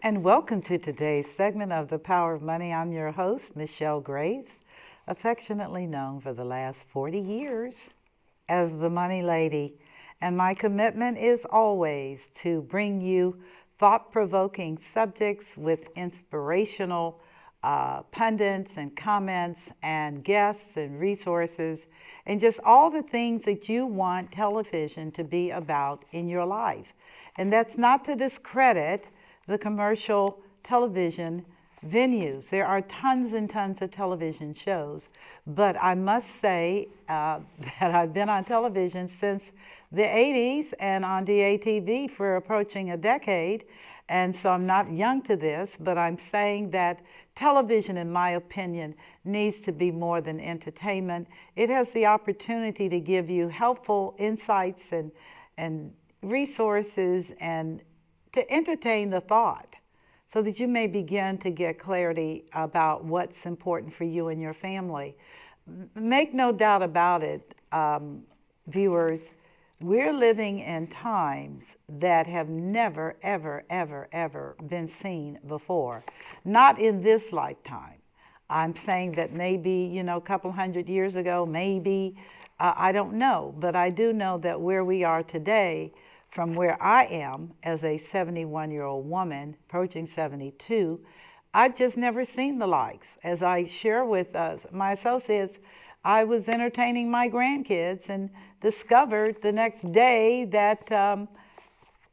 And welcome to today's segment of The Power of Money. I'm your host, Michelle Graves, affectionately known for the last 40 years as the Money Lady. And my commitment is always to bring you thought-provoking subjects with inspirational pundits and comments and guests and resources and just all the things that you want television to be about in your life. And that's not to discredit the commercial television venues. There are tons and tons of television shows, but I must say that I've been on television since the 80s and on DATV for approaching a decade. And so I'm not young to this, but I'm saying that television, in my opinion, needs to be more than entertainment. It has the opportunity to give you helpful insights and resources and to entertain the thought so that you may begin to get clarity about what's important for you and your family. Make no doubt about it, viewers, we're living in times that have never, ever, ever, ever been seen before. Not in this lifetime. I'm saying that maybe, a couple hundred years ago, maybe, I don't know. But I do know that where we are today, from where I am as a 71-year-old woman, approaching 72, I've just never seen the likes. As I share with my associates, I was entertaining my grandkids and discovered the next day that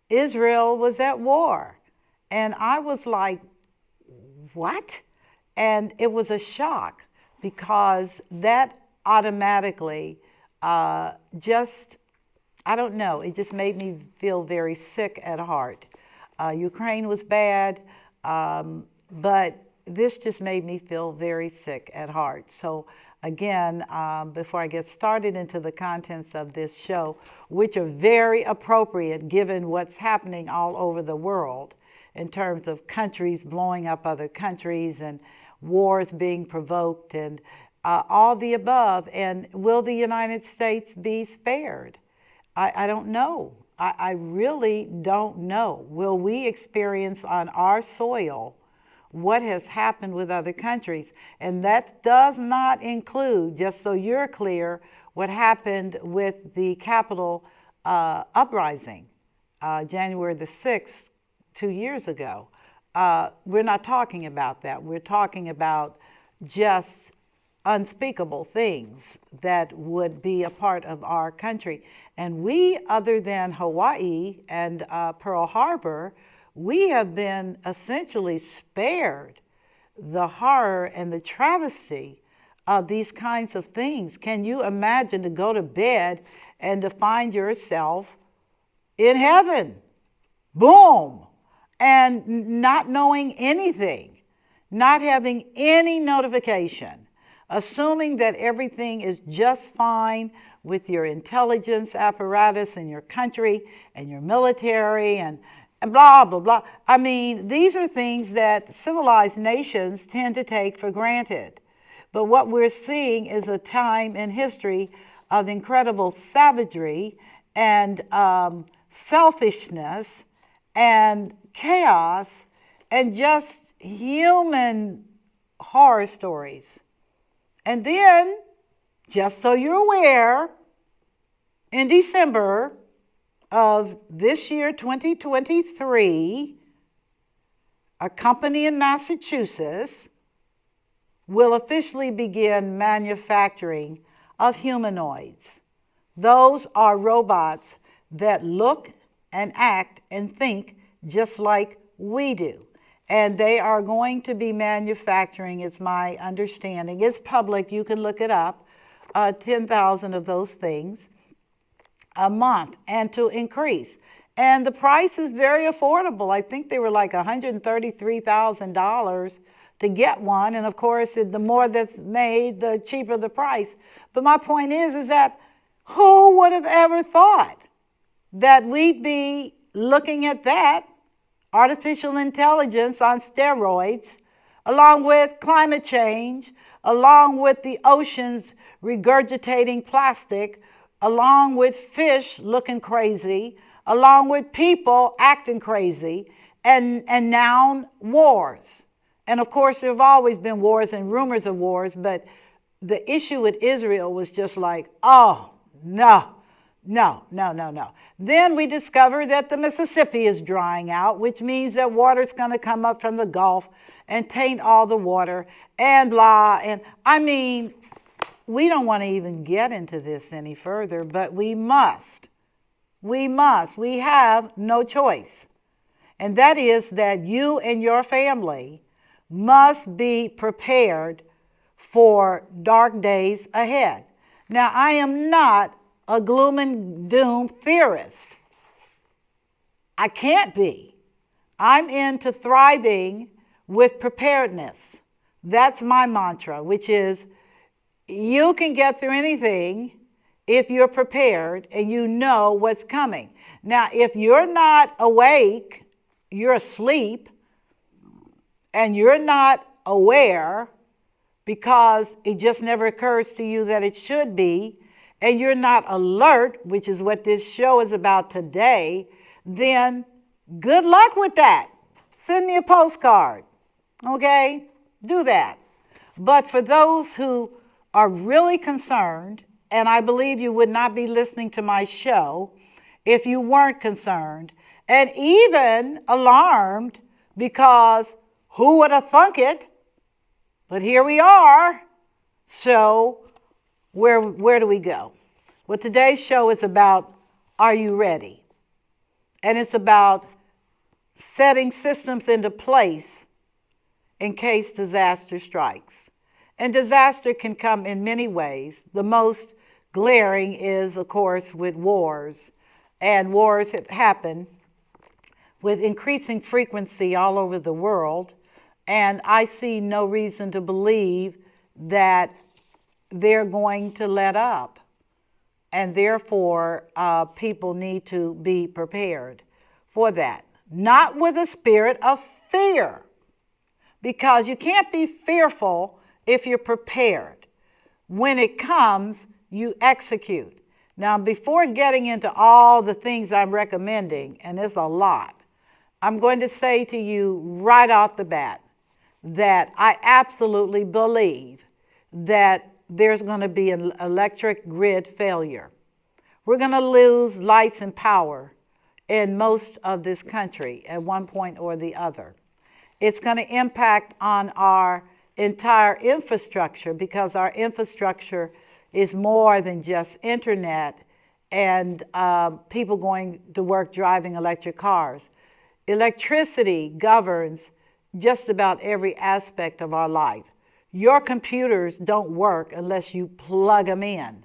Israel was at war. And I was like, what? And it was a shock because that automatically I don't know, it just made me feel very sick at heart. Ukraine was bad, but this just made me feel very sick at heart. So again, before I get started into the contents of this show, which are very appropriate given what's happening all over the world in terms of countries blowing up other countries and wars being provoked and all the above, and will the United States be spared? I don't know. I really don't know. Will we experience on our soil what has happened with other countries? And that does not include, just so you're clear, what happened with the Capitol uprising, January the 6th, 2 years ago. We're not talking about that. We're talking about just unspeakable things that would be a part of our country. And we, other than Hawaii and Pearl Harbor, we have been essentially spared the horror and the travesty of these kinds of things. Can you imagine to go to bed and to find yourself in heaven? Boom! And not knowing anything, not having any notification, assuming that everything is just fine with your intelligence apparatus and your country and your military and blah, blah, blah. I mean, these are things that civilized nations tend to take for granted. But what we're seeing is a time in history of incredible savagery and selfishness and chaos and just human horror stories. And then, just so you're aware, in December of this year, 2023, a company in Massachusetts will officially begin manufacturing of humanoids. Those are robots that look and act and think just like we do. And they are going to be manufacturing, it's my understanding, it's public, you can look it up, 10,000 of those things a month, and to increase. And the price is very affordable. I think they were like $133,000 to get one. And of course, the more that's made, the cheaper the price. But my point is that who would have ever thought that we'd be looking at that artificial intelligence on steroids, along with climate change, along with the oceans regurgitating plastic, along with fish looking crazy, along with people acting crazy, and now wars. And of course, there have always been wars and rumors of wars, but the issue with Israel was just like, oh, no. Then we discover that the Mississippi is drying out, which means that water's going to come up from the Gulf and taint all the water and blah. And I mean, we don't want to even get into this any further, but we must. We have no choice. And that is that you and your family must be prepared for dark days ahead. Now, I am not a gloom and doom theorist. I can't be. I'm into thriving with preparedness. That's my mantra, which is you can get through anything if you're prepared and you know what's coming. Now, if you're not awake, you're asleep, and you're not aware because it just never occurs to you that it should be, and you're not alert, which is what this show is about today, then good luck with that. Send me a postcard, okay? Do that. But for those who are really concerned, and I believe you would not be listening to my show if you weren't concerned, and even alarmed because who would have thunk it? But here we are. So where do we go? Well, today's show is about, are you ready? And it's about setting systems into place in case disaster strikes. And disaster can come in many ways. The most glaring is, of course, with wars. And wars have happened with increasing frequency all over the world. And I see no reason to believe that they're going to let up. And therefore, people need to be prepared for that. Not with a spirit of fear, because you can't be fearful if you're prepared. When it comes, you execute. Now, before getting into all the things I'm recommending, and there's a lot, I'm going to say to you right off the bat that I absolutely believe that there's going to be an electric grid failure. We're going to lose lights and power in most of this country at one point or the other. It's going to impact on our entire infrastructure because our infrastructure is more than just internet and people going to work driving electric cars. Electricity governs just about every aspect of our life. Your computers don't work unless you plug them in.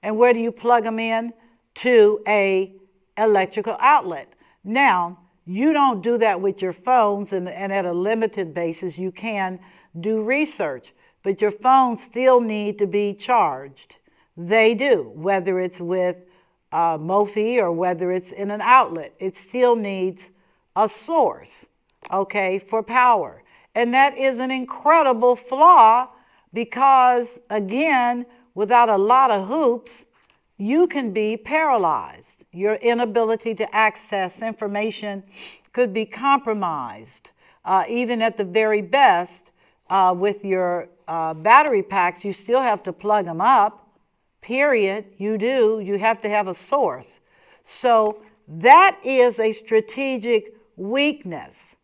And where do you plug them in? To a electrical outlet. Now, you don't do that with your phones, and at a limited basis, you can do research, but your phones still need to be charged. They do, whether it's with Mophie or whether it's in an outlet. It still needs a source, okay, for power. And that is an incredible flaw because, again, without a lot of hoops, you can be paralyzed. Your inability to access information could be compromised. Even at the very best, with your battery packs, you still have to plug them up, period. You do. You have to have a source. So that is a strategic weakness.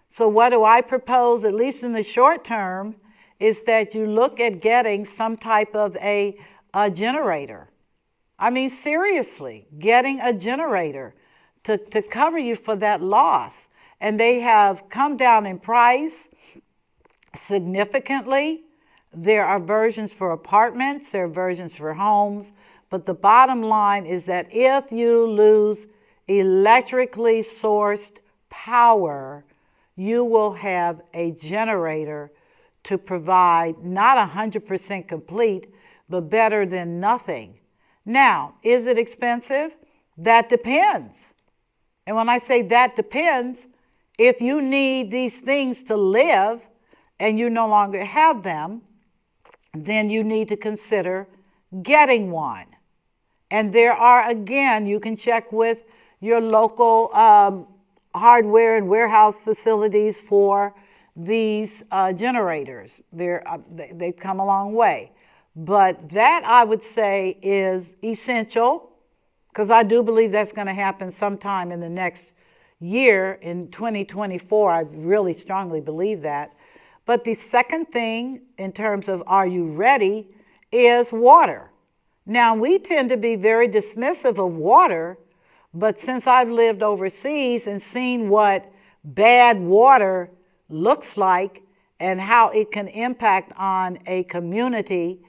So what do I propose, at least in the short term, is that you look at getting some type of a generator. I mean, seriously, getting a generator to cover you for that loss. And they have come down in price significantly. There are versions for apartments, there are versions for homes, but the bottom line is that if you lose electrically sourced power, you will have a generator to provide not 100% complete, but better than nothing. Now, is it expensive? That depends. And when I say that depends, if you need these things to live and you no longer have them, then you need to consider getting one. And there are, again, you can check with your local hardware and warehouse facilities for these generators. They've come a long way. But that, I would say, is essential, because I do believe that's going to happen sometime in the next year, in 2024. I really strongly believe that. But the second thing, in terms of are you ready, is water. Now, we tend to be very dismissive of water, but since I've lived overseas and seen what bad water looks like and how it can impact on a community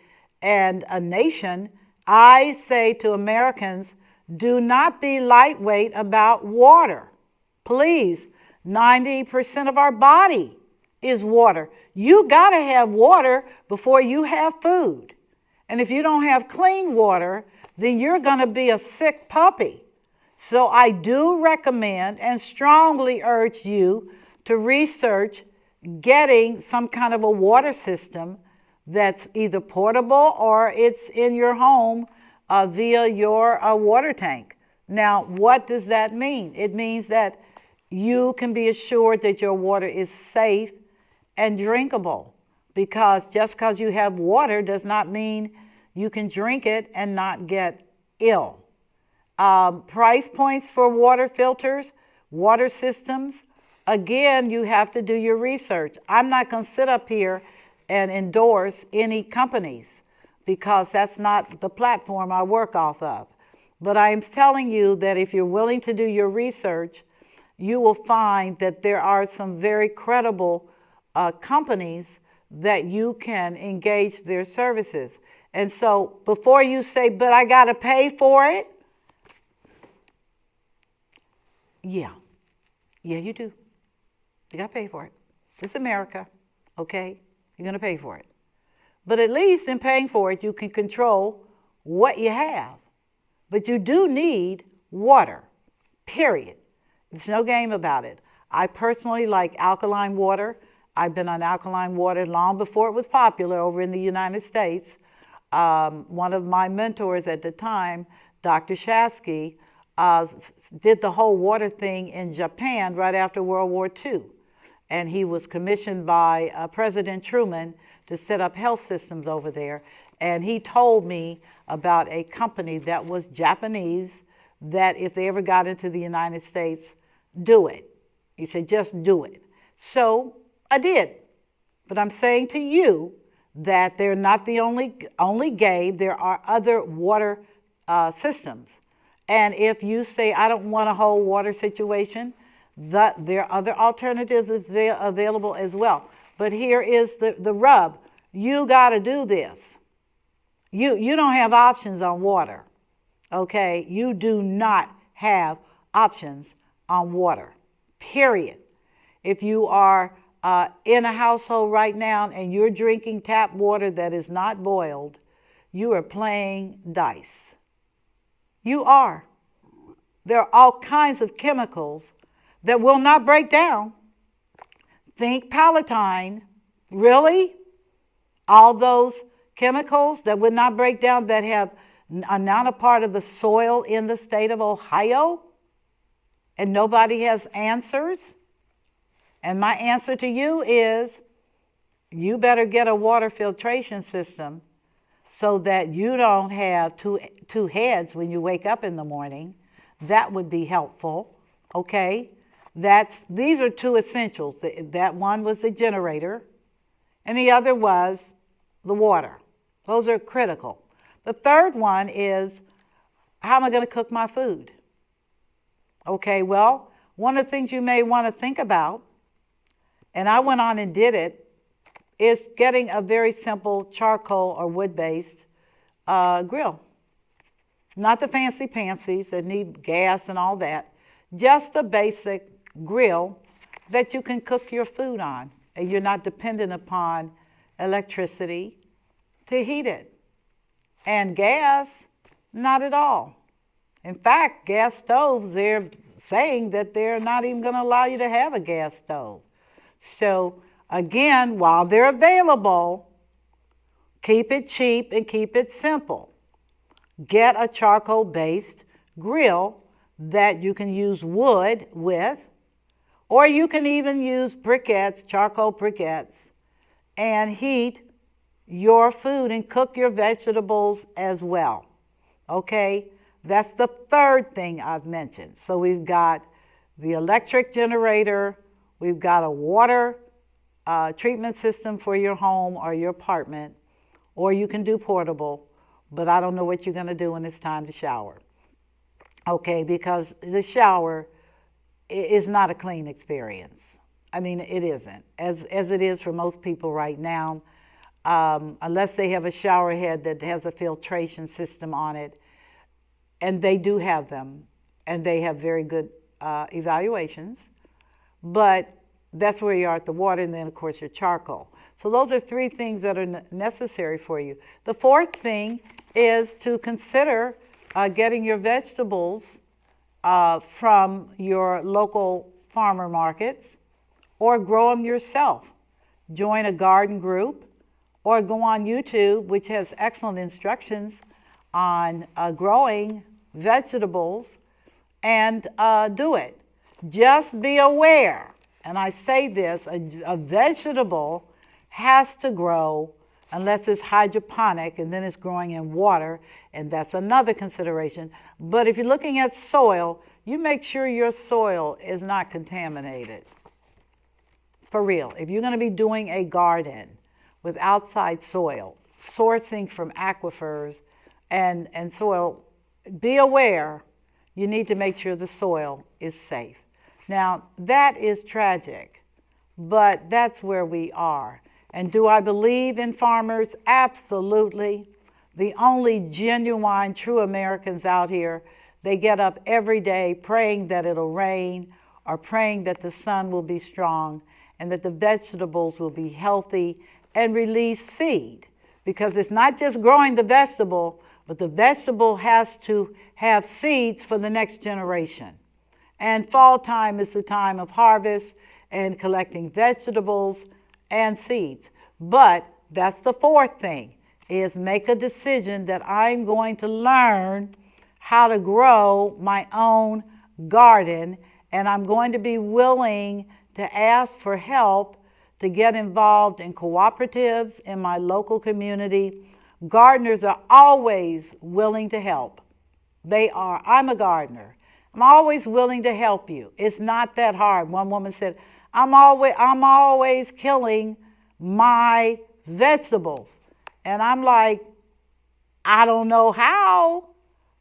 and a nation, I say to Americans, do not be lightweight about water. Please, 90% of our body is water. You got to have water before you have food. And if you don't have clean water, then you're going to be a sick puppy. So I do recommend and strongly urge you to research getting some kind of a water system that's either portable or it's in your home via your water tank. Now, what does that mean? It means that you can be assured that your water is safe and drinkable, because just because you have water does not mean you can drink it and not get ill. Price points for water filters, water systems, again, you have to do your research. I'm not going to sit up here and endorse any companies, because that's not the platform I work off of. But I am telling you that if you're willing to do your research, you will find that there are some very credible companies that you can engage their services. And so before you say, but I got to pay for it, yeah, you do. You got to pay for it. It's America, okay? You're going to pay for it. But at least in paying for it, you can control what you have. But you do need water, period. There's no game about it. I personally like alkaline water. I've been on alkaline water long before it was popular over in the United States. One of my mentors at the time, Dr. Shasky, did the whole water thing in Japan right after World War II. And he was commissioned by President Truman to set up health systems over there. And he told me about a company that was Japanese, that if they ever got into the United States, do it. He said, just do it. So I did. But I'm saying to you that they're not the only game. There are other water systems. And if you say, I don't want a whole water situation, there are other alternatives available as well. But here is the rub. You got to do this. You don't have options on water, okay? You do not have options on water, period. If you are in a household right now and you're drinking tap water that is not boiled, you are playing dice. You are. There are all kinds of chemicals that will not break down. Think Palatine. Really? All those chemicals that would not break down that are not a part of the soil in the state of Ohio? And nobody has answers? And my answer to you is, you better get a water filtration system so that you don't have two heads when you wake up in the morning. That would be helpful, okay? These are two essentials. That one was the generator, and the other was the water. Those are critical. The third one is, how am I going to cook my food? Okay, well, one of the things you may want to think about, and I went on and did it, is getting a very simple charcoal or wood-based grill. Not the fancy pansies that need gas and all that. Just a basic grill that you can cook your food on, and you're not dependent upon electricity to heat it. And gas, not at all. In fact, gas stoves, they're saying that they're not even going to allow you to have a gas stove. So again, while they're available, keep it cheap and keep it simple. Get a charcoal-based grill that you can use wood with, Or you can even use briquettes, charcoal briquettes, and heat your food and cook your vegetables as well. Okay? That's the third thing I've mentioned. So we've got the electric generator, we've got a water treatment system for your home or your apartment, or you can do portable, but I don't know what you're going to do when it's time to shower. Okay, because the shower is not a clean experience. I mean, it isn't, as it is for most people right now, unless they have a shower head that has a filtration system on it, and they do have them, and they have very good evaluations, but that's where you are at the water, and then of course your charcoal. So those are three things that are necessary for you. The fourth thing is to consider getting your vegetables from your local farmer markets, or grow them yourself. Join a garden group, or go on YouTube, which has excellent instructions on growing vegetables, and do it. Just be aware, and I say this, a vegetable has to grow unless it's hydroponic, and then it's growing in water, and that's another consideration. But if you're looking at soil, you make sure your soil is not contaminated. For real, if you're going to be doing a garden with outside soil, sourcing from aquifers and soil, be aware you need to make sure the soil is safe. Now, that is tragic, but that's where we are. And do I believe in farmers? Absolutely. The only genuine, true Americans out here, they get up every day praying that it'll rain, or praying that the sun will be strong, and that the vegetables will be healthy and release seed. Because it's not just growing the vegetable, but the vegetable has to have seeds for the next generation. And fall time is the time of harvest and collecting vegetables and seeds. But that's the fourth thing, is make a decision that I'm going to learn how to grow my own garden, and I'm going to be willing to ask for help to get involved in cooperatives in my local community. Gardeners are always willing to help. They are. I'm a gardener. I'm always willing to help you. It's not that hard. One woman said, I'm always killing my vegetables. And I'm like, I don't know how,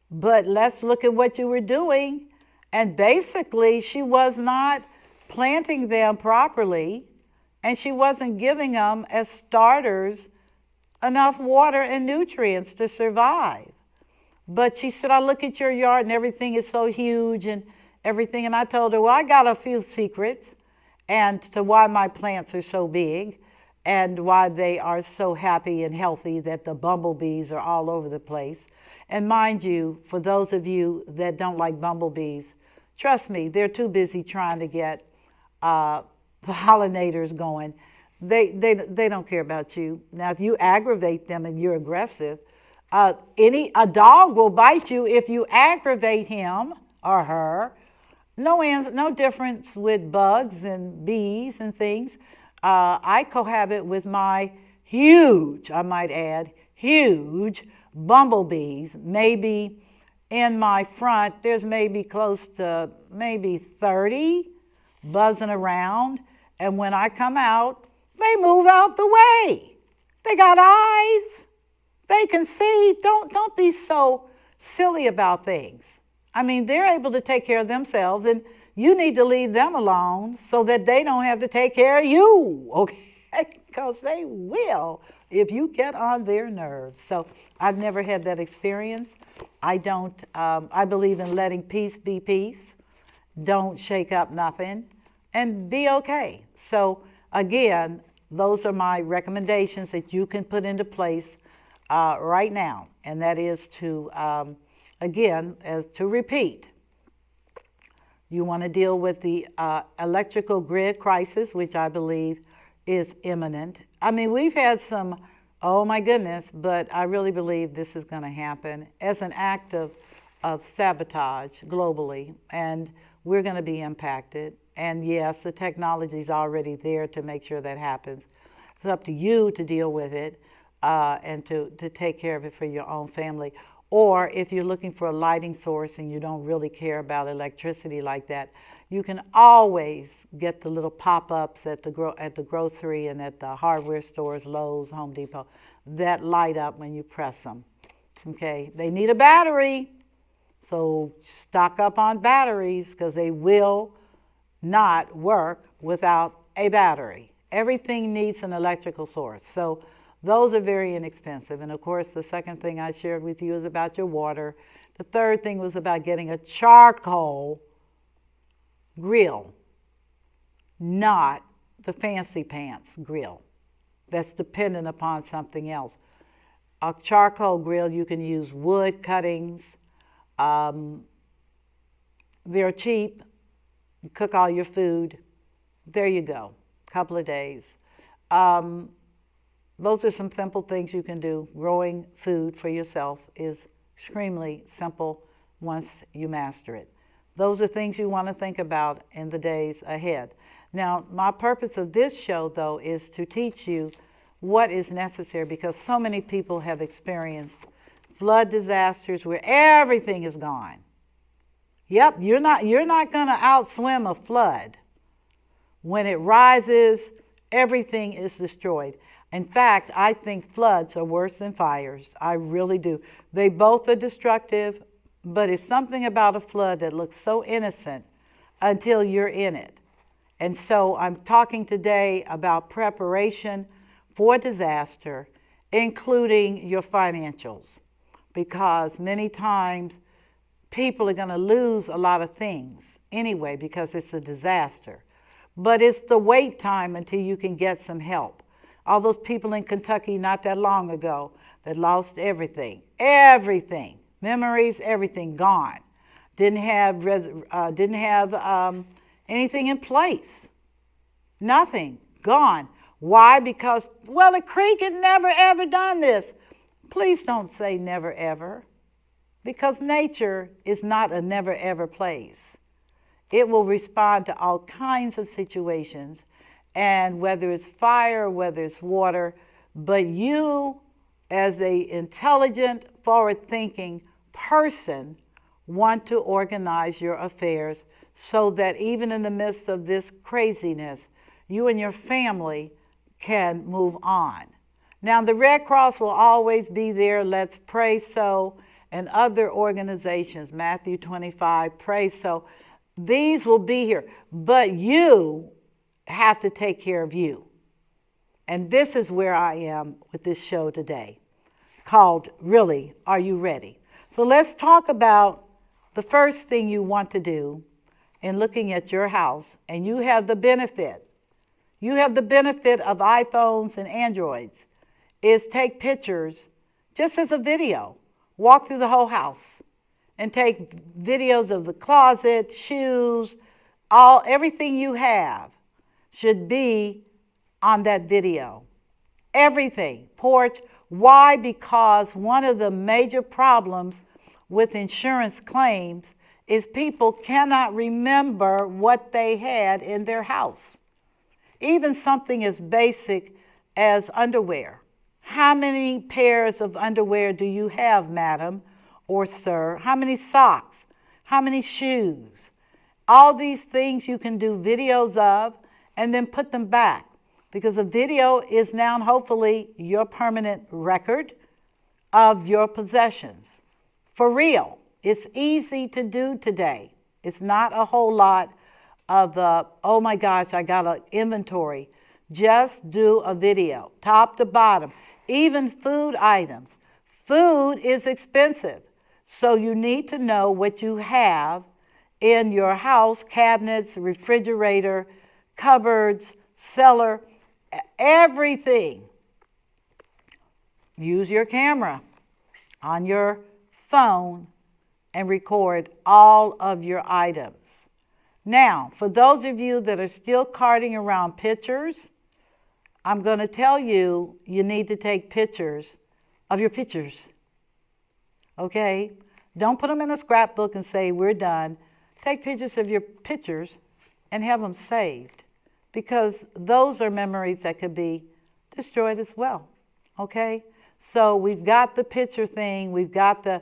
but let's look at what you were doing. And basically, she was not planting them properly, and she wasn't giving them as starters enough water and nutrients to survive. But she said, I look at your yard and everything is so huge and everything. And I told her, well, I got a few secrets and to why my plants are so big and why they are so happy and healthy that the bumblebees are all over the place. And mind you, for those of you that don't like bumblebees, trust me, they're too busy trying to get pollinators going. They don't care about you. Now, if you aggravate them and you're aggressive, a dog will bite you if you aggravate him or her. No difference with bugs and bees and things. I cohabit with my huge, I might add, huge bumblebees. Maybe in my front, there's maybe close to maybe 30 buzzing around. And when I come out, they move out the way. They got eyes. They can see. Don't be so silly about things. I mean, they're able to take care of themselves, and you need to leave them alone so that they don't have to take care of you, okay? Because they will if you get on their nerves. So I've never had that experience. I believe in letting peace be peace. Don't shake up nothing and be okay. So again, those are my recommendations that you can put into place right now. And that is to, again, as to repeat, you want to deal with the electrical grid crisis, which I believe is imminent. I mean, we've had some, oh my goodness, but I really believe this is going to happen as an act of sabotage globally. And we're going to be impacted. And yes, the technology is already there to make sure that happens. It's up to you to deal with it and to take care of it for your own family. Or if you're looking for a lighting source and you don't really care about electricity like that, you can always get the little pop-ups at the grocery and at the hardware stores, Lowe's, Home Depot, that light up when you press them. Okay, they need a battery, so stock up on batteries because they will not work without a battery. Everything needs an electrical source. So those are very inexpensive. And of course, the second thing I shared with you is about your water. The third thing was about getting a charcoal grill, not the fancy pants grill that's dependent upon something else. A charcoal grill, you can use wood cuttings. They're cheap. You cook all your food. There you go. Couple of days. Those are some simple things you can do. Growing food for yourself is extremely simple once you master it. Those are things you want to think about in the days ahead. Now, my purpose of this show, though, is to teach you what is necessary because so many people have experienced flood disasters where everything is gone. Yep, you're not going to outswim a flood. When it rises, everything is destroyed. In fact, I think floods are worse than fires. I really do. They both are destructive, but it's something about a flood that looks so innocent until you're in it. And so I'm talking today about preparation for disaster, including your financials, because many times people are going to lose a lot of things anyway because it's a disaster. But it's the wait time until you can get some help. All those people in Kentucky not that long ago that lost everything, memories, everything gone. Didn't have anything in place. Nothing, gone. Why? Because, well, the creek had never ever done this. Please don't say never ever, because nature is not a never ever place. It will respond to all kinds of situations, and whether it's fire, whether it's water, but you, as an intelligent, forward-thinking person, want to organize your affairs so that even in the midst of this craziness, you and your family can move on. Now, the Red Cross will always be there. Let's Pray So, and other organizations, Matthew 25, Pray So. These will be here, but you have to take care of you. And this is where I am with this show today, called Really, Are You Ready? So let's talk about the first thing you want to do in looking at your house, and you have the benefit. You have the benefit of iPhones and Androids, is take pictures just as a video. Walk through the whole house and take videos of the closet, shoes, everything you have should be on that video. Everything, porch. Why? Because one of the major problems with insurance claims is people cannot remember what they had in their house. Even something as basic as underwear. How many pairs of underwear do you have, madam or sir? How many socks? How many shoes? All these things you can do videos of and then put them back, because a video is now hopefully your permanent record of your possessions. For real, it's easy to do today. It's not a whole lot of, oh my gosh, I got an inventory. Just do a video, top to bottom. Even food items. Food is expensive, so you need to know what you have in your house, cabinets, refrigerator, cupboards, cellar, everything. Use your camera on your phone and record all of your items. Now, for those of you that are still carting around pictures, I'm going to tell you, you need to take pictures of your pictures. Okay? Don't put them in a scrapbook and say, we're done. take pictures of your pictures and have them saved, because those are memories that could be destroyed as well. Okay? So we've got the picture thing, we've got the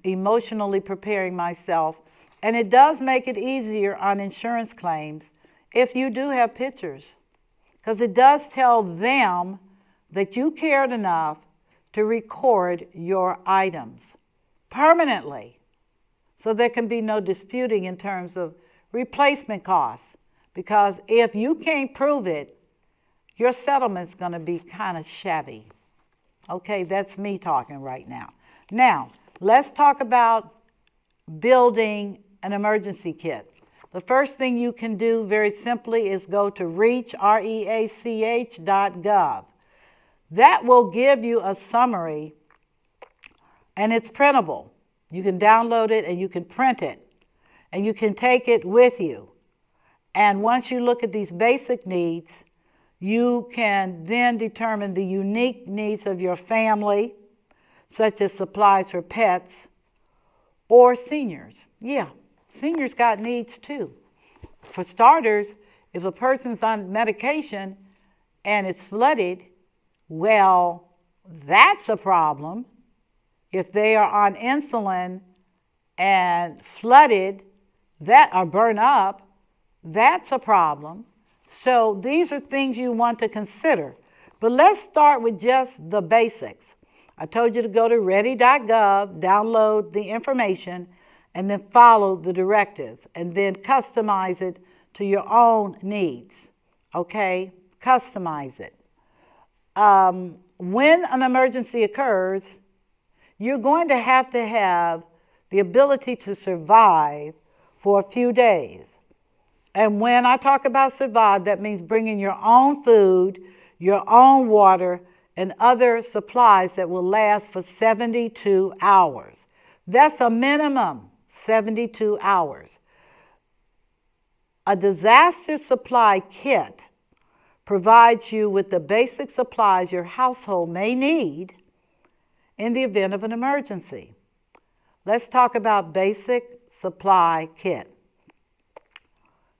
emotionally preparing myself, and it does make it easier on insurance claims if you do have pictures, because it does tell them that you cared enough to record your items permanently, so there can be no disputing in terms of replacement costs, because if you can't prove it, your settlement's going to be kind of shabby. Okay, that's me talking right now. Now, let's talk about building an emergency kit. The first thing you can do very simply is go to reach.gov. That will give you a summary, and it's printable. You can download it and you can print it, and you can take it with you. And once you look at these basic needs, you can then determine the unique needs of your family, such as supplies for pets or seniors. Yeah, seniors got needs too. For starters, if a person's on medication and it's flooded, well, that's a problem. If they are on insulin and flooded, that or burn up, that's a problem. So these are things you want to consider. But let's start with just the basics. I told you to go to ready.gov, download the information, and then follow the directives, and then customize it to your own needs. Okay? Customize it. When an emergency occurs, you're going to have the ability to survive for a few days. And when I talk about survive, that means bringing your own food, your own water, and other supplies that will last for 72 hours. That's a minimum, 72 hours. A disaster supply kit provides you with the basic supplies your household may need in the event of an emergency. Let's talk about basic supply kit.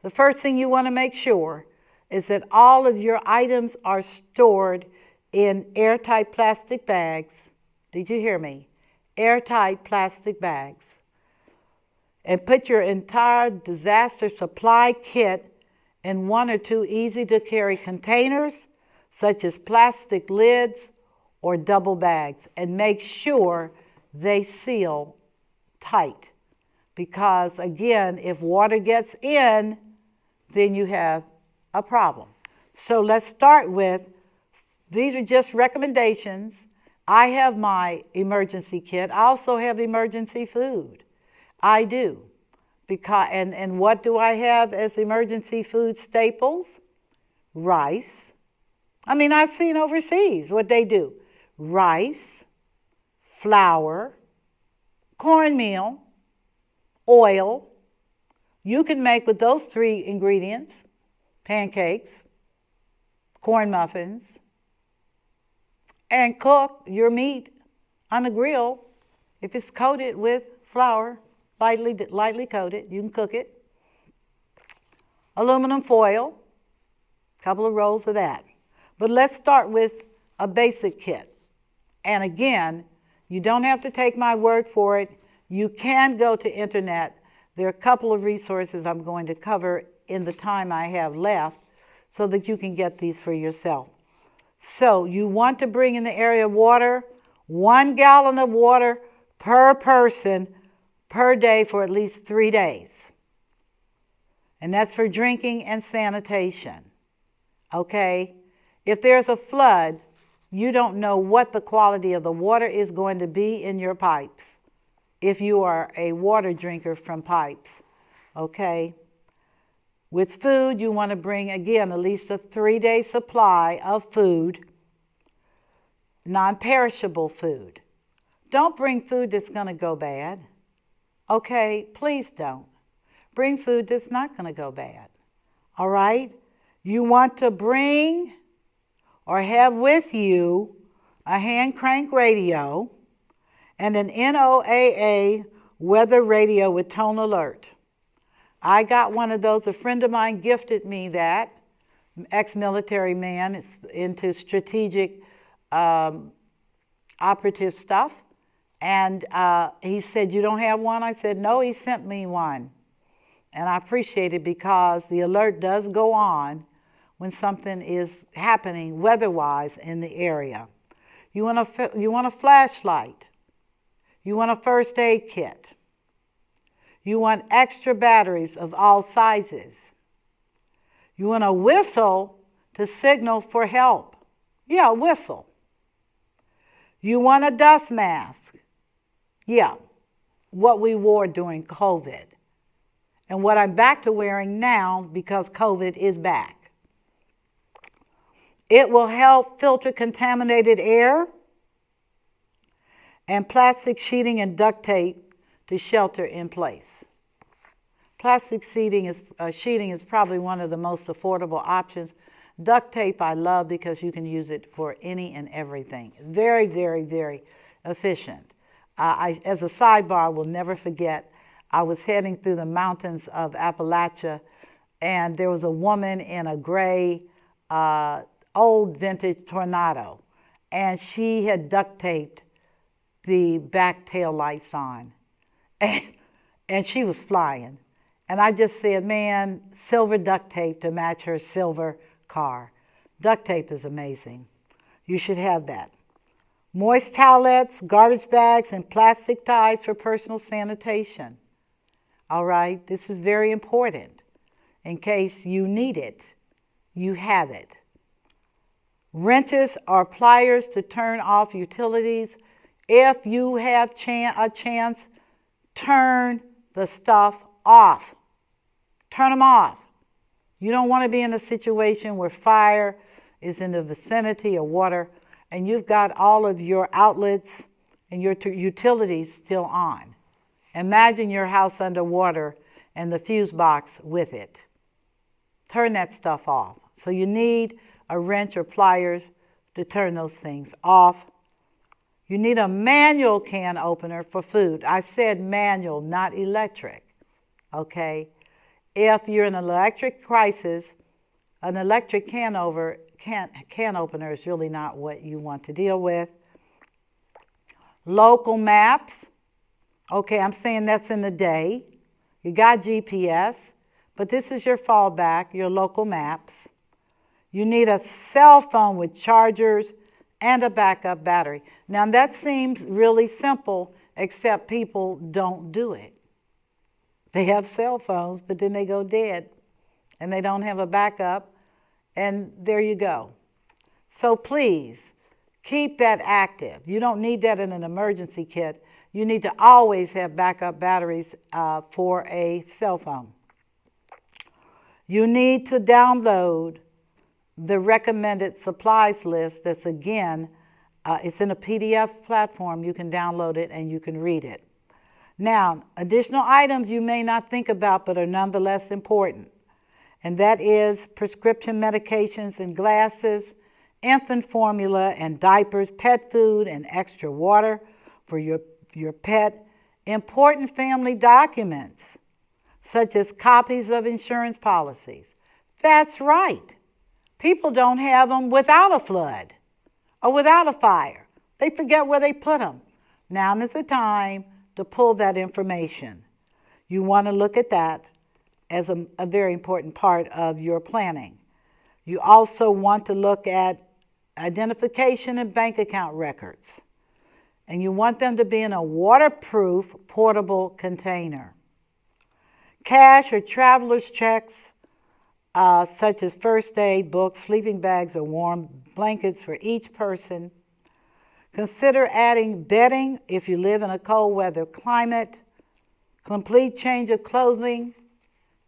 The first thing you want to make sure is that all of your items are stored in airtight plastic bags. Did you hear me? Airtight plastic bags. And put your entire disaster supply kit in 1 or 2 easy-to-carry containers, such as plastic lids or double bags, and make sure they seal tight. Because, again, if water gets in, then you have a problem. So let's start with, these are just recommendations. I have my emergency kit. I also have emergency food. I do. And what do I have as emergency food staples? Rice. I mean, I've seen overseas what they do. Rice, flour, cornmeal, oil. You can make with those 3 ingredients pancakes, corn muffins, and cook your meat on the grill. If it's coated with flour, lightly coated, you can cook it. Aluminum foil, a couple of rolls of that. But let's start with a basic kit. And again, you don't have to take my word for it. You can go to internet. There are a couple of resources I'm going to cover in the time I have left so that you can get these for yourself. So you want to bring in the area of water, 1 gallon of water per person per day for at least 3 days. And that's for drinking and sanitation. Okay? If there's a flood, you don't know what the quality of the water is going to be in your pipes if you are a water drinker from pipes. Okay? With food, you want to bring, again, at least a 3-day supply of food, non-perishable food. Don't bring food that's going to go bad. Okay? Please don't. Bring food that's not going to go bad. All right? You want to bring or have with you a hand crank radio and an NOAA weather radio with tone alert. I got one of those. A friend of mine gifted me that. Ex-military man, is into strategic operative stuff. And he said, you don't have one? I said, no, he sent me one. And I appreciate it because the alert does go on when something is happening weather-wise in the area. You want a flashlight. You want a first aid kit. You want extra batteries of all sizes. You want a whistle to signal for help. Yeah, a whistle. You want a dust mask. Yeah, what we wore during COVID. And what I'm back to wearing now because COVID is back. It will help filter contaminated air, and plastic sheeting and duct tape to shelter in place. Plastic sheeting is probably one of the most affordable options. Duct tape I love because you can use it for any and everything. Very, very, very efficient. As a sidebar, will never forget, I was heading through the mountains of Appalachia, and there was a woman in a gray, old vintage Tornado, and she had duct taped the back tail lights on, and she was flying. And I just said, man, silver duct tape to match her silver car. Duct tape is amazing. You should have that. Moist towelettes, garbage bags, and plastic ties for personal sanitation. All right, this is very important. In case you need it, you have it. Wrenches or pliers to turn off utilities. If you have a chance, turn the stuff off. Turn them off. You don't want to be in a situation where fire is in the vicinity of water and you've got all of your outlets and your utilities still on. Imagine your house underwater and the fuse box with it. Turn that stuff off. So you need a wrench or pliers to turn those things off. You need a manual can opener for food. I said manual, not electric. Okay? If you're in an electric crisis, an electric can opener is really not what you want to deal with. Local maps. Okay, I'm saying that's in the day. You got GPS, but this is your fallback, your local maps. You need a cell phone with chargers and a backup battery. Now that seems really simple, except people don't do it. They have cell phones, but then they go dead and they don't have a backup, and there you go. So please keep that active. You don't need that in an emergency kit. You need to always have backup batteries for a cell phone. You need to download the recommended supplies list. That's again, it's in a PDF platform. You can download it and you can read it. Now, additional items you may not think about but are nonetheless important, and that is prescription medications and glasses, infant formula and diapers, pet food and extra water for your pet, important family documents such as copies of insurance policies. That's right. People don't have them without a flood or without a fire. They forget where they put them. Now is the time to pull that information. You want to look at that as a very important part of your planning. You also want to look at identification and bank account records. And you want them to be in a waterproof portable container. Cash or traveler's checks, such as first aid, books, sleeping bags, or warm blankets for each person. Consider adding bedding if you live in a cold weather climate. Complete change of clothing,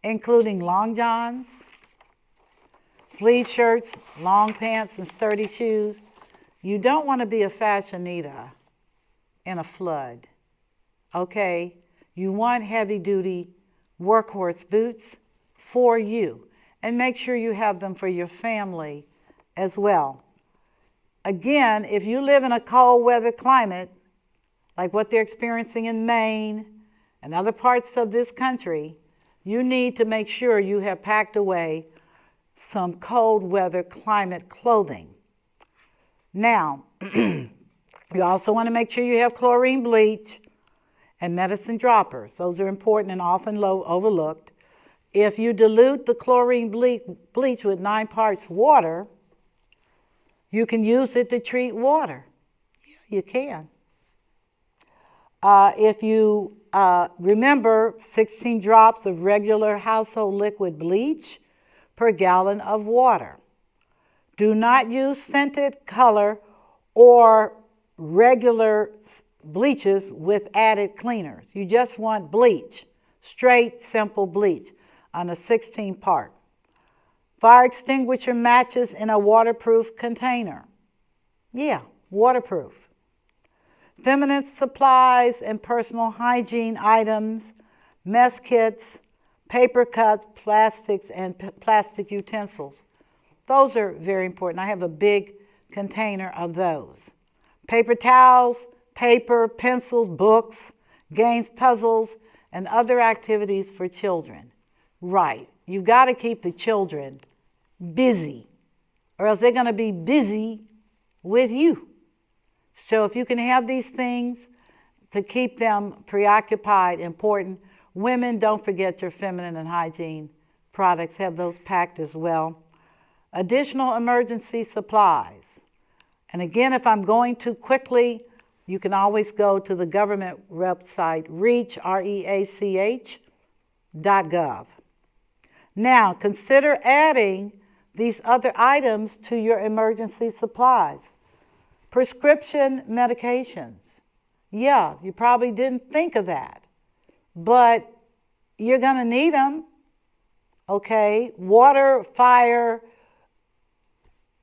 including long johns, sleeve shirts, long pants, and sturdy shoes. You don't want to be a fashionista in a flood, okay? You want heavy-duty workhorse boots for you, and make sure you have them for your family as well. Again, if you live in a cold weather climate, like what they're experiencing in Maine and other parts of this country, you need to make sure you have packed away some cold weather climate clothing. Now, you also want to make sure you have chlorine bleach and medicine droppers. Those are important and often overlooked. If you dilute the chlorine bleach with 9 parts water, you can use it to treat water. Yeah, you can. If you remember 16 drops of regular household liquid bleach per gallon of water. Do not use scented color or regular bleaches with added cleaners. You just want bleach, straight, simple bleach on a 16 part. Fire extinguisher matches in a waterproof container. Yeah, waterproof. Feminine supplies and personal hygiene items, mess kits, paper cups, plastics, and plastic utensils. Those are very important. I have a big container of those. Paper towels, paper, pencils, books, games, puzzles, and other activities for children. Right, you've got to keep the children busy, or else they're going to be busy with you. So if you can have these things to keep them preoccupied, important. Women, don't forget your feminine and hygiene products. Have those packed as well. Additional emergency supplies. And again, if I'm going too quickly, you can always go to the government website, reach.gov. Now, consider adding these other items to your emergency supplies. Prescription medications. Yeah, you probably didn't think of that, but you're going to need them, okay? Water, fire,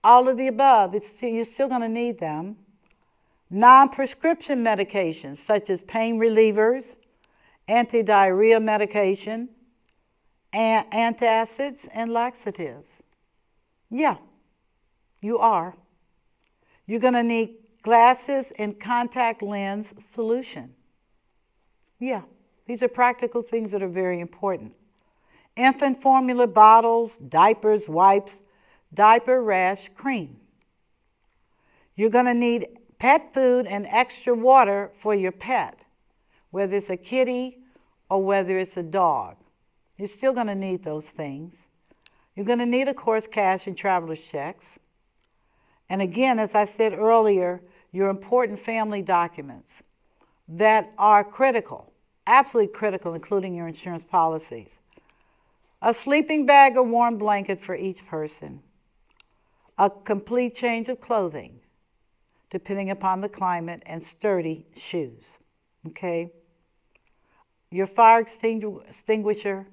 all of the above, you're still going to need them. Non-prescription medications such as pain relievers, anti-diarrhea medication, and antacids and laxatives. Yeah, you are. You're going to need glasses and contact lens solution. Yeah, these are practical things that are very important. Infant formula bottles, diapers, wipes, diaper rash cream. You're going to need pet food and extra water for your pet, whether it's a kitty or whether it's a dog. You're still going to need those things. You're going to need, of course, cash and traveler's checks. And again, as I said earlier, your important family documents that are critical, absolutely critical, including your insurance policies. A sleeping bag or warm blanket for each person. A complete change of clothing, depending upon the climate, and sturdy shoes. Okay? Your fire extinguisher.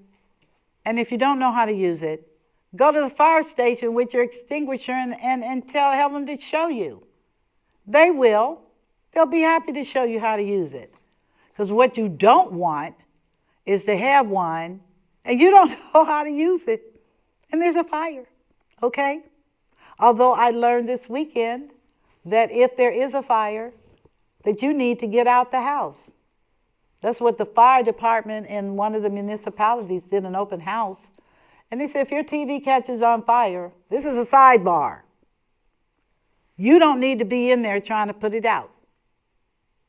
And if you don't know how to use it, go to the fire station with your extinguisher and have them to show you. They will. They'll be happy to show you how to use it. Because what you don't want is to have one and you don't know how to use it and there's a fire. Okay? Although I learned this weekend that if there is a fire, that you need to get out the house. That's what the fire department in one of the municipalities did, an open house. And they said, if your TV catches on fire, this is a sidebar. You don't need to be in there trying to put it out.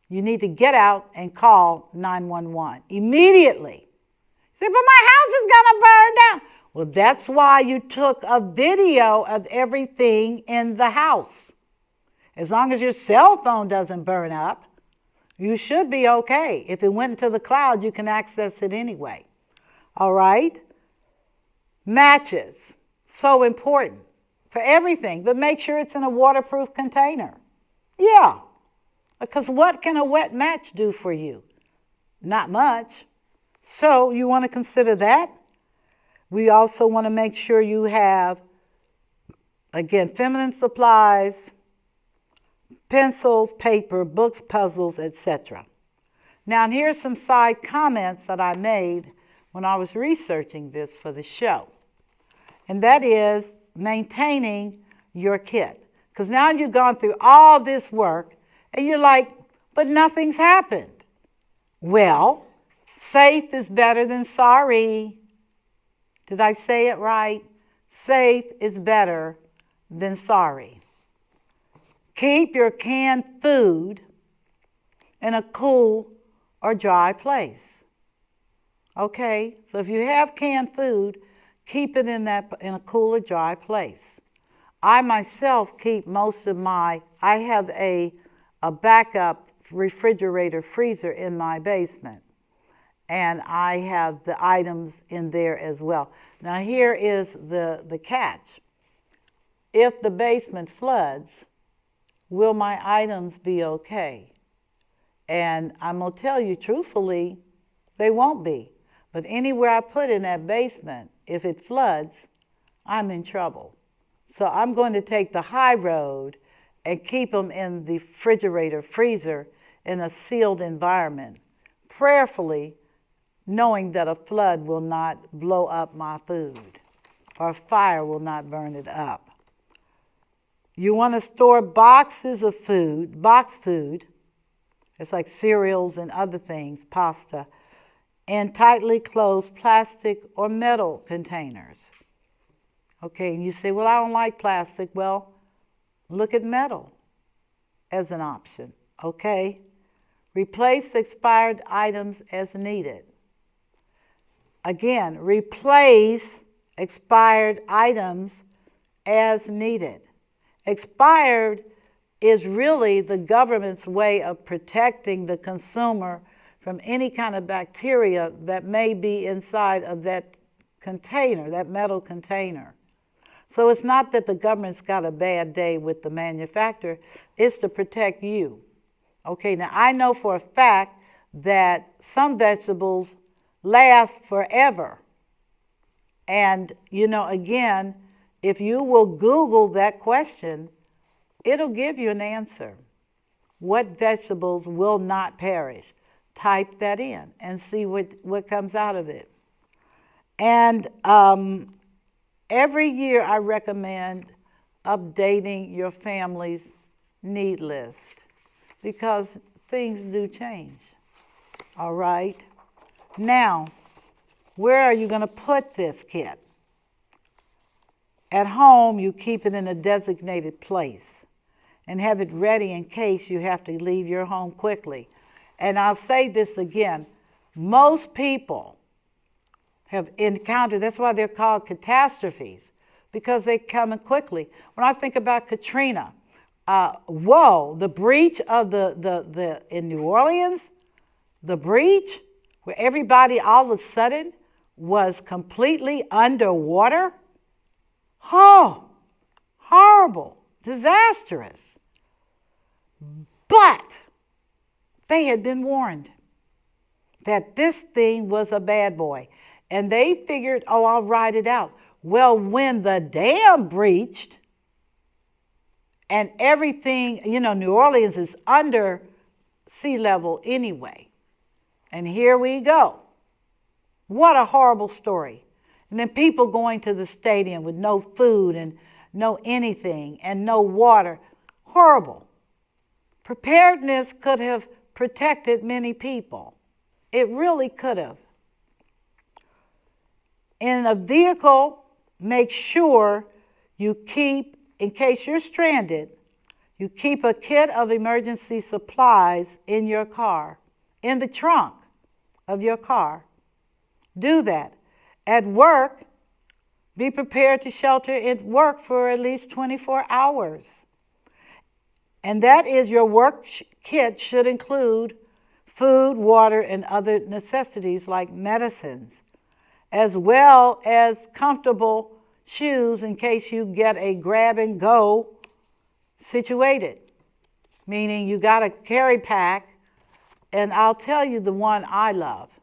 You need to get out and call 911 immediately. You say, but my house is going to burn down. Well, that's why you took a video of everything in the house. As long as your cell phone doesn't burn up, you should be okay. If it went into the cloud, you can access it anyway. All right? Matches, so important for everything, but make sure it's in a waterproof container. Yeah, because what can a wet match do for you? Not much. So you want to consider that. We also want to make sure you have, again, feminine supplies, pencils, paper, books, puzzles, etc. Now, and here's some side comments that I made when I was researching this for the show. And that is maintaining your kit. Because now you've gone through all this work and you're like, but nothing's happened. Well, safe is better than sorry. Did I say it right? Safe is better than sorry. Keep your canned food in a cool or dry place. Okay, so if you have canned food, keep it in a cool or dry place. I myself keep most of I have a backup refrigerator freezer in my basement, and I have the items in there as well. Now here is the catch. If the basement floods, will my items be okay? And I'm going to tell you truthfully, they won't be. But anywhere I put in that basement, if it floods, I'm in trouble. So I'm going to take the high road and keep them in the refrigerator, freezer, in a sealed environment, prayerfully knowing that a flood will not blow up my food or fire will not burn it up. You want to store boxes of food, boxed food, it's like cereals and other things, pasta, in tightly closed plastic or metal containers. Okay, and you say, well, I don't like plastic. Well, look at metal as an option, okay? Replace expired items as needed. Again, replace expired items as needed. Expired is really the government's way of protecting the consumer from any kind of bacteria that may be inside of that container, that metal container. So it's not that the government's got a bad day with the manufacturer, it's to protect you. Okay, now I know for a fact that some vegetables last forever. And, again, if you will Google that question, it'll give you an answer. What vegetables will not perish? Type that in and see what comes out of it. And every year I recommend updating your family's need list because things do change. All right? Now, where are you going to put this kit? At home, you keep it in a designated place and have it ready in case you have to leave your home quickly. And I'll say this again, most people have encountered, that's why they're called catastrophes, because they come in quickly. When I think about Katrina, the breach of in New Orleans, the breach where everybody all of a sudden was completely underwater. Oh, horrible, disastrous. But they had been warned that this thing was a bad boy. And they figured, I'll ride it out. Well, when the dam breached and everything, New Orleans is under sea level anyway. And here we go. What a horrible story. And then people going to the stadium with no food and no anything and no water. Horrible. Preparedness could have protected many people. It really could have. In a vehicle, make sure you keep, in case you're stranded, you keep a kit of emergency supplies in your car, in the trunk of your car. Do that. At work, be prepared to shelter at work for at least 24 hours. And that is your work kit should include food, water, and other necessities like medicines, as well as comfortable shoes in case you get a grab and go situated, meaning you got a carry pack. And I'll tell you the one I love,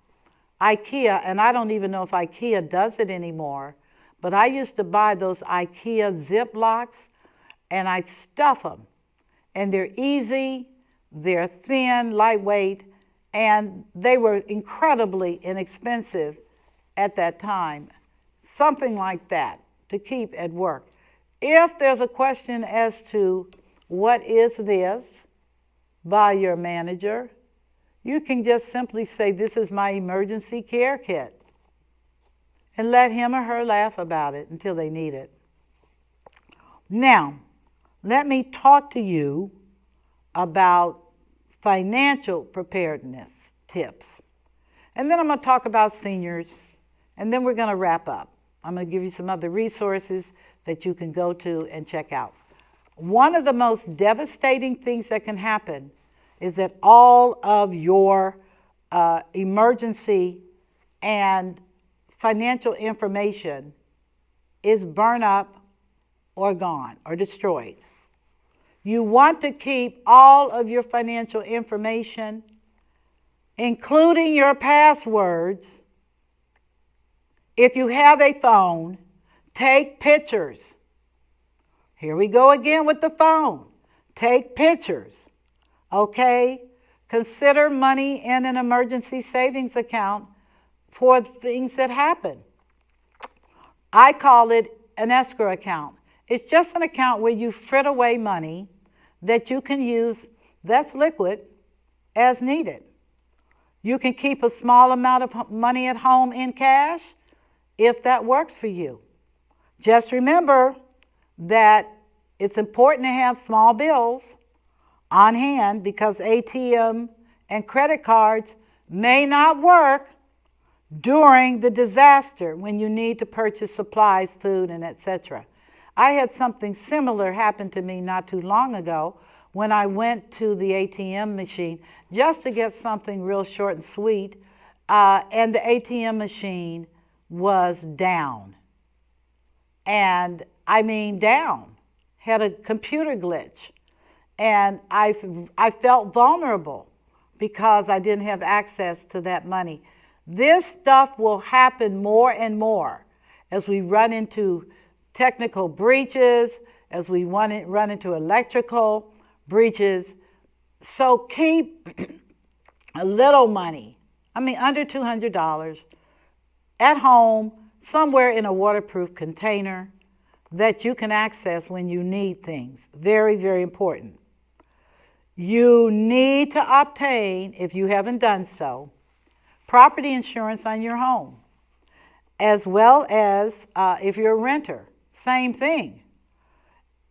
IKEA, and I don't even know if IKEA does it anymore, but I used to buy those IKEA Ziplocs and I'd stuff them. And they're easy, they're thin, lightweight, and they were incredibly inexpensive at that time. Something like that to keep at work. If there's a question as to what is this by your manager, you can just simply say, this is my emergency care kit. and let him or her laugh about it until they need it. Now, let me talk to you about financial preparedness tips. And then I'm going to talk about seniors, and then we're going to wrap up. I'm going to give you some other resources that you can go to and check out. One of the most devastating things that can happen is that all of your emergency and financial information is burned up or gone or destroyed. You want to keep all of your financial information, including your passwords. If you have a phone, take pictures. Here we go again with the phone. Take pictures, okay? Consider money in an emergency savings account for things that happen. I call it an escrow account. It's just an account where you frit away money that you can use that's liquid as needed. You can keep a small amount of money at home in cash if that works for you. Just remember that it's important to have small bills on hand because ATM and credit cards may not work during the disaster when you need to purchase supplies, food, and etc. I had something similar happen to me not too long ago when I went to the ATM machine just to get something real short and sweet, and the ATM machine was down. And I mean down, had a computer glitch. And I felt vulnerable because I didn't have access to that money. This stuff will happen more and more as we run into technical breaches, as we run into electrical breaches. So keep a little money, under $200, at home, somewhere in a waterproof container that you can access when you need things. Very, very important. You need to obtain, if you haven't done so, property insurance on your home, as well as if you're a renter, same thing.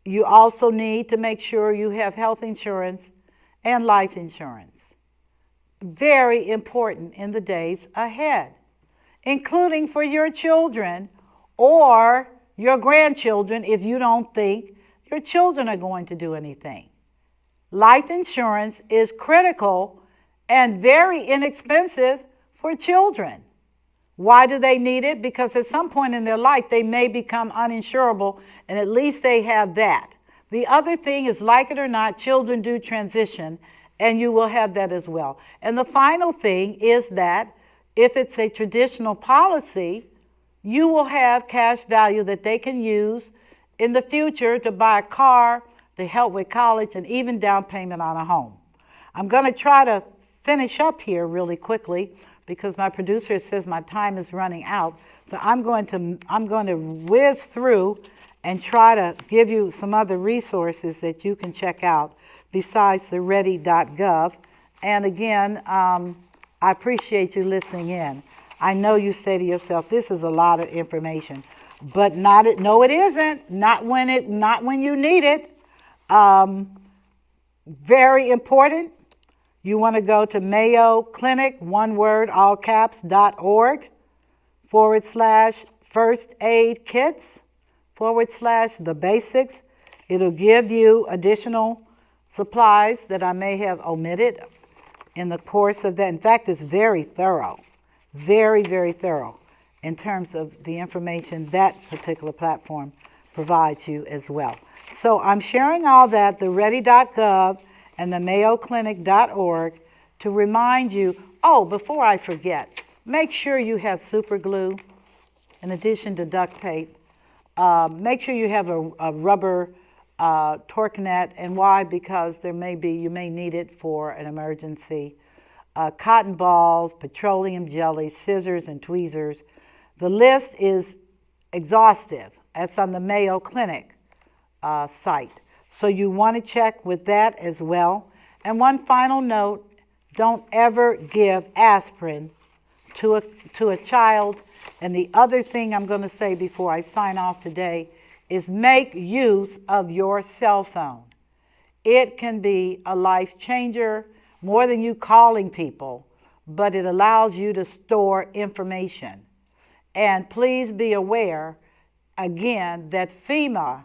You also need to make sure you have health insurance and life insurance. Very important in the days ahead, including for your children or your grandchildren if you don't think your children are going to do anything. Life insurance is critical and very inexpensive for children. Why do they need it? Because at some point in their life, they may become uninsurable, and at least they have that. The other thing is, like it or not, children do transition, and you will have that as well. And the final thing is that if it's a traditional policy, you will have cash value that they can use in the future to buy a car, to help with college, and even down payment on a home. I'm going to try to finish up here really quickly because my producer says my time is running out. So I'm going to whiz through and try to give you some other resources that you can check out besides the ready.gov. And again, I appreciate you listening in. I know you say to yourself, this is a lot of information, but no, it isn't. Not when you need it. Very important. You want to go to Mayo Clinic, one word, all caps, .org /first aid kits /the basics. It'll give you additional supplies that I may have omitted in the course of that. In fact, it's very thorough, very, very thorough in terms of the information that particular platform provides you as well. So I'm sharing all that, the ready.gov and the mayoclinic.org, to remind you, before I forget, make sure you have super glue in addition to duct tape. Make sure you have a rubber torque net. And why? Because you may need it for an emergency. Cotton balls, petroleum jelly, scissors, and tweezers. The list is exhaustive. That's on the Mayo Clinic site. So you want to check with that as well. And one final note, don't ever give aspirin to a child. And the other thing I'm going to say before I sign off today is make use of your cell phone. It can be a life changer, more than you calling people, but it allows you to store information. And please be aware, again, that FEMA,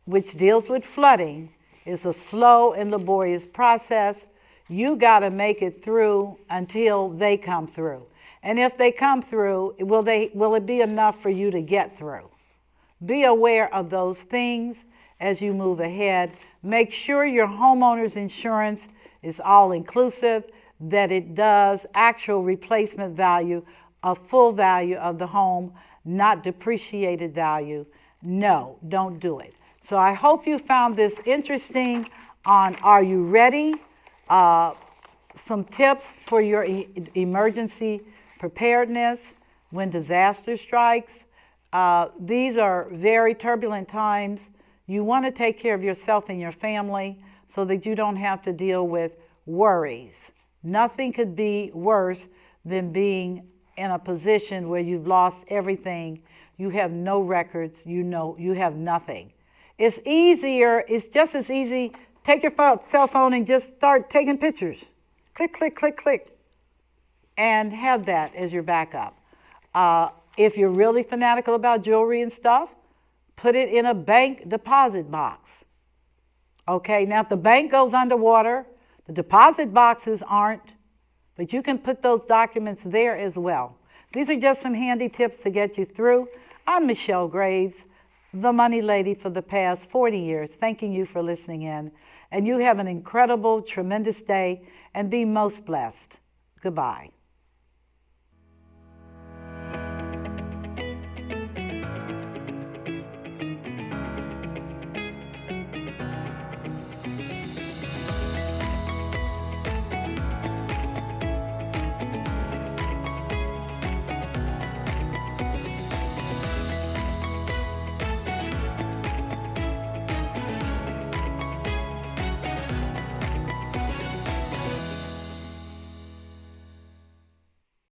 which deals with flooding, is a slow and laborious process. You got to make it through until they come through. And if they come through, will it be enough for you to get through? Be aware of those things as you move ahead. Make sure your homeowner's insurance is all inclusive, that it does actual replacement value, a full value of the home, not depreciated value. No, don't do it. So I hope you found this interesting on Are You Ready? Some tips for your emergency preparedness when disaster strikes. These are very turbulent times. You want to take care of yourself and your family so that you don't have to deal with worries. Nothing could be worse than being in a position where you've lost everything. You have no records, you have nothing. It's just as easy, take your cell phone and just start taking pictures. Click, click, click, click. And have that as your backup. If you're really fanatical about jewelry and stuff, put it in a bank deposit box. Okay, now if the bank goes underwater, the deposit boxes aren't, but you can put those documents there as well. These are just some handy tips to get you through. I'm Michelle Graves, the Money Lady for the past 40 years, thanking you for listening in. And you have an incredible, tremendous day and be most blessed. Goodbye.